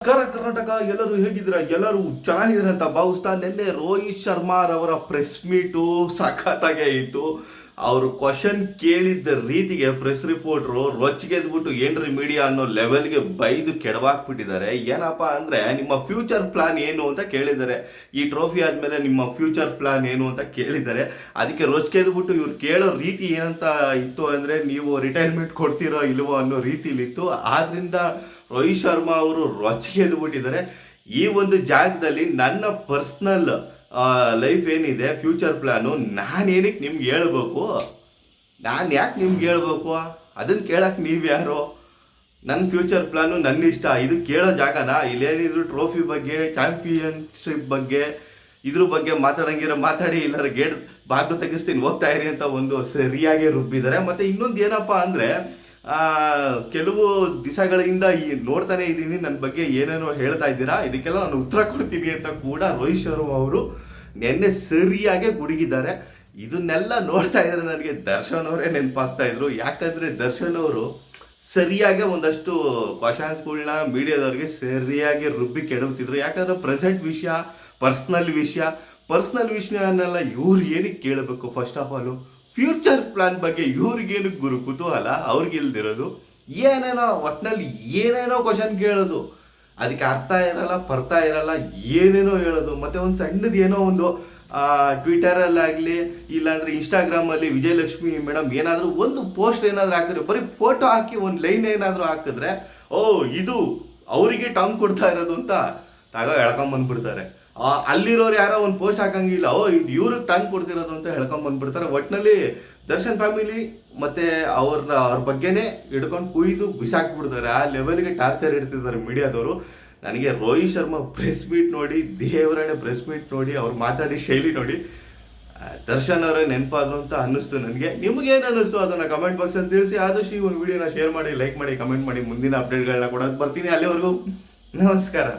ನಮಸ್ಕಾರ ಕರ್ನಾಟಕ, ಎಲ್ಲರೂ ಹೇಗಿದ್ದೀರಾ? ಎಲ್ಲರೂ ಚೆನ್ನಾಗಿದ್ದೀರಾ ಅಂತ ಭಾವಿಸ್ತಾ, ನಿನ್ನೆ ರೋಹಿತ್ ಶರ್ಮಾ ಅವರ ಪ್ರೆಸ್ ಮೀಟು ಸಖತ್ತಾಗೆ ಇತ್ತು. ಅವರು ಕ್ವಶನ್ ಕೇಳಿದ್ದ ರೀತಿಗೆ ಪ್ರೆಸ್ ರಿಪೋರ್ಟ್ರು ರೊಚ್ಚಿಗೆದ್ಬಿಟ್ಟು ಏನ್ರಿ ಮೀಡಿಯಾ ಅನ್ನೋ ಲೆವೆಲ್ಗೆ ಬೈದು ಕೆಡವಾಕ್ಬಿಟ್ಟಿದ್ದಾರೆ. ಏನಪ್ಪಾ ಅಂದ್ರೆ, ನಿಮ್ಮ ಫ್ಯೂಚರ್ ಪ್ಲಾನ್ ಏನು ಅಂತ ಕೇಳಿದ್ದಾರೆ. ಈ ಟ್ರೋಫಿ ಆದ್ಮೇಲೆ ನಿಮ್ಮ ಫ್ಯೂಚರ್ ಪ್ಲಾನ್ ಏನು ಅಂತ ಕೇಳಿದ್ದಾರೆ. ಅದಕ್ಕೆ ರೊಚ್ಚಿಗೆದ್ಬಿಟ್ಟು ಇವ್ರು ಕೇಳೋ ರೀತಿ ಏನಂತ ಇತ್ತು ಅಂದ್ರೆ, ನೀವು ರಿಟೈರ್ಮೆಂಟ್ ಕೊಡ್ತೀರೋ ಇಲ್ವೋ ಅನ್ನೋ ರೀತಿಲಿತ್ತು. ಆದ್ರಿಂದ ರೋಹಿತ್ ಶರ್ಮಾ ಅವರು ರೊಚ್ಚಿಗೆದ್ಬಿಟ್ಟಿದ್ದಾರೆ. ಈ ಒಂದು ಜಾಗದಲ್ಲಿ ನನ್ನ ಪರ್ಸ್ನಲ್ ಲೈಫ್ ಏನಿದೆ, ಫ್ಯೂಚರ್ ಪ್ಲಾನು, ನಾನೇನಕ್ಕೆ ನಿಮ್ಗೆ ಹೇಳ್ಬೇಕು? ನಾನು ಯಾಕೆ ನಿಮ್ಗೆ ಹೇಳ್ಬೇಕು? ಅದನ್ನು ಕೇಳಕ್ಕೆ ನೀವು ಯಾರು? ನನ್ನ ಫ್ಯೂಚರ್ ಪ್ಲಾನು ನನ್ನ ಇಷ್ಟ. ಇದು ಕೇಳೋ ಜಾಗನ? ಇಲ್ಲೇನಿದ್ರು ಟ್ರೋಫಿ ಬಗ್ಗೆ, ಚಾಂಪಿಯನ್ಶಿಪ್ ಬಗ್ಗೆ, ಇದ್ರ ಬಗ್ಗೆ ಮಾತಾಡಂಗಿರೋ ಮಾತಾಡಿ, ಇಲ್ಲಾರ ಗೇಟ್ ಬಾಗ್ಲು ತೆಗಿಸ್ತೀನಿ ಹೋಗ್ತಾ ಇರಿ ಅಂತ ಒಂದು ಸರಿಯಾಗಿ ರುಬ್ಬಿದ್ದಾರೆ. ಮತ್ತು ಇನ್ನೊಂದು ಏನಪ್ಪ ಅಂದರೆ, ಕೆಲವು ದಿವಸಗಳಿಂದ ನೋಡ್ತಾನೆ ಇದ್ದೀನಿ ನನ್ನ ಬಗ್ಗೆ ಏನೇನೋ ಹೇಳ್ತಾ ಇದ್ದೀರಾ, ಇದಕ್ಕೆಲ್ಲ ನಾನು ಉತ್ತರ ಕೊಡ್ತೀನಿ ಅಂತ ಕೂಡ ರೋಹಿತ್ ಶರ್ಮಾ ಅವರು ನಿನ್ನೆ ಸರಿಯಾಗಿ ಗುಡುಗಿದ್ದಾರೆ. ಇದನ್ನೆಲ್ಲ ನೋಡ್ತಾ ಇದ್ರೆ ನನಗೆ ದರ್ಶನ್ ಅವರೇ ನೆನಪಾಗ್ತಾ ಇದ್ರು. ಯಾಕಂದರೆ ದರ್ಶನ್ ಅವರು ಸರಿಯಾಗಿ ಒಂದಷ್ಟು ಕ್ವಶನ್ಸ್ಗಳನ್ನ ಮೀಡಿಯಾದವ್ರಿಗೆ ಸರಿಯಾಗಿ ರುಬ್ಬಿ ಕೆಡವುತ್ತಿದ್ರು. ಯಾಕಂದರೆ ಪ್ರೆಸೆಂಟ್ ವಿಷಯ, ಪರ್ಸ್ನಲ್ ವಿಷಯನೆಲ್ಲ ಇವ್ರು ಏನಕ್ಕೆ ಕೇಳಬೇಕು? First of all future plan ಬಗ್ಗೆ ಇವ್ರಿಗೇನು ಕುತೂಹಲ ಅವ್ರಿಗಿಲ್ದಿರೋದು? ಏನೇನೋ ಒಟ್ಟಿನಲ್ಲಿ ಏನೇನೋ ಕ್ವಶನ್ ಕೇಳೋದು, ಅದಕ್ಕೆ ಅರ್ಥ ಇರಲ್ಲ, ಬರ್ತಾ ಇರಲ್ಲ, ಏನೇನೋ ಹೇಳೋದು. ಮತ್ತು ಒಂದು ಸಣ್ಣದು ಏನೋ ಒಂದು ಟ್ವಿಟರಲ್ಲಾಗಲಿ ಇಲ್ಲಾಂದರೆ ಇನ್ಸ್ಟಾಗ್ರಾಮಲ್ಲಿ ವಿಜಯಲಕ್ಷ್ಮಿ ಮೇಡಮ್ ಏನಾದರೂ ಒಂದು ಪೋಸ್ಟ್ ಏನಾದರೂ ಹಾಕಿದ್ರೆ, ಬರೀ ಫೋಟೋ ಹಾಕಿ ಒಂದು ಲೈನ್ ಏನಾದರೂ ಹಾಕಿದ್ರೆ, ಓ ಇದು ಅವರಿಗೆ ಟಾಂಗ್ ಕೊಡ್ತಾ ಇರೋದು ಅಂತ ಎಳ್ಕೊಂಬಂದ್ಬಿಡ್ತಾರೆ. ಅಲ್ಲಿರೋರು ಯಾರೋ ಒಂದು ಪೋಸ್ಟ್ ಹಾಕಂಗಿಲ್ಲ, ಓ ಇದು ಇವ್ರಿಗೆ ಟಾಂಗ್ ಕೊಡ್ತಿರೋದು ಅಂತ ಹೇಳ್ಕೊಂಬಂದ್ಬಿಡ್ತಾರೆ. ಒಟ್ಟಿನಲ್ಲಿ ದರ್ಶನ್ ಫ್ಯಾಮಿಲಿ ಮತ್ತು ಅವ್ರ ಬಗ್ಗೆನೇ ಹಿಡ್ಕೊಂಡು ಕುಯ್ದು ಬಿಸಾಕ್ಬಿಡ್ತಾರೆ. ಆ ಲೆವೆಲ್ಗೆ ಟಾರ್ಚರ್ ಇಡ್ತಿದ್ದಾರೆ ಮೀಡಿಯಾದವರು. ನನಗೆ ರೋಹಿತ್ ಶರ್ಮಾ ಪ್ರೆಸ್ ಮೀಟ್ ನೋಡಿ, ದೇವರನ್ನೇ ಪ್ರೆಸ್ ಮೀಟ್ ನೋಡಿ, ಅವ್ರು ಮಾತಾಡಿ ಶೈಲಿ ನೋಡಿ ದರ್ಶನ್ ಅವರೇ ನೆನಪಾದ್ರು ಅಂತ ಅನ್ನಿಸ್ತು ನನಗೆ. ನಿಮಗೇನು ಅನ್ನಿಸ್ತು ಅದನ್ನು ಕಮೆಂಟ್ ಬಾಕ್ಸಲ್ಲಿ ತಿಳಿಸಿ. ಆದಷ್ಟು ಈ ಒಂದು ವಿಡಿಯೋನ ಶೇರ್ ಮಾಡಿ, ಲೈಕ್ ಮಾಡಿ, ಕಮೆಂಟ್ ಮಾಡಿ. ಮುಂದಿನ ಅಪ್ಡೇಟ್ಗಳನ್ನ ಕೊಡೋದು ಬರ್ತೀನಿ. ಅಲ್ಲಿವರೆಗೂ ನಮಸ್ಕಾರ.